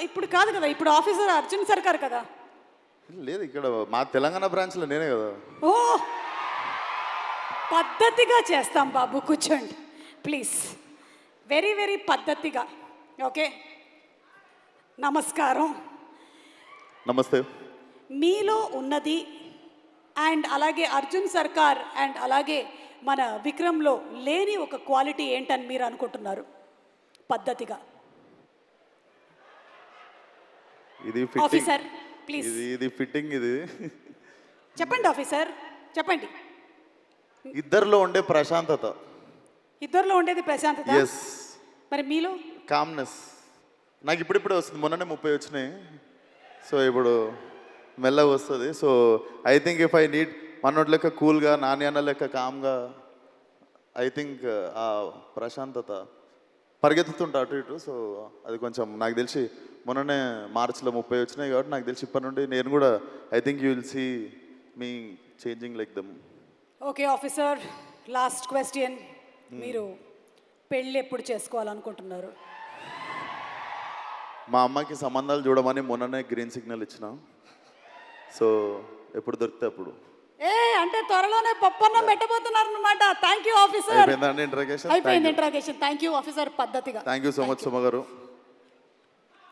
ఇప్పుడు కాదు కదా, ఇప్పుడు ఆఫీసర్ అర్జున్ సర్కార్ కదా. లేదు, ఇక్కడ మా తెలంగాణ బ్రాంచ్లో నేనే కదా. ఓ, పద్ధతిగా చేస్తాం బాబు, కూర్చోండి ప్లీజ్. వెరీ వెరీ పద్ధతిగా. ఓకే, నమస్కారం. నమస్తే. మీలో ఉన్నది అండ్ అలాగే అర్జున్ సర్కార్ అండ్ అలాగే మన విక్రమ్లో లేని ఒక క్వాలిటీ ఏంటని మీరు అనుకుంటున్నారు? పద్ధతిగా ఇది ఆఫీసర్ ప్లీజ్ ఇది ఫిట్టింగ్. ఇది చెప్పండి ఆఫీసర్, చెప్పండి. ఇద్దరిలో ఉండే ప్రశాంతత. ఇద్దరిలో ఉండేది ప్రశాంతత. ఎస్. మరి మీలో? కామ్నెస్. నాకు ఇప్పుడిప్పుడే వస్తుంది, మొన్ననే 30 వచ్చినాయి. సో ఇప్పుడు మెల్లగా వస్తుంది. So I think if I need మనోటి లెక్క కూల్గా, నాని అన్న లెక్క కామ్గా, ఐ థింక్ ఆ ప్రశాంతత పరిగెత్తుతుంటా అటు ఇటు. సో అది కొంచెం నాకు తెలిసి మొన్ననే మార్చిలో 30 వచ్చినాయి కాబట్టి నాకు తెలిసి ఇప్పటి నుండి నేను కూడా I think you will see me changing like them. Okay officer, last question. మీరు పెళ్ళి ఎప్పుడు చేసుకోవాలనుకుంటున్నారు? మా అమ్మకి సంబంధాలు చూడమని మొన్ననే గ్రీన్ సిగ్నల్ ఇచ్చిన. సో ఎప్పుడు దొరికితే అప్పుడు. అంటే త్వరలోనే పప్పన్నం పెట్టబోతున్నారు అనమాట. Thank you officer. అయిపోయిందండి ఇంట్రాగేషన్? అయిపోయింది ఇంట్రాగేషన్. Thank you officer. పద్ధతిగా. Thank you so much Suma గారు.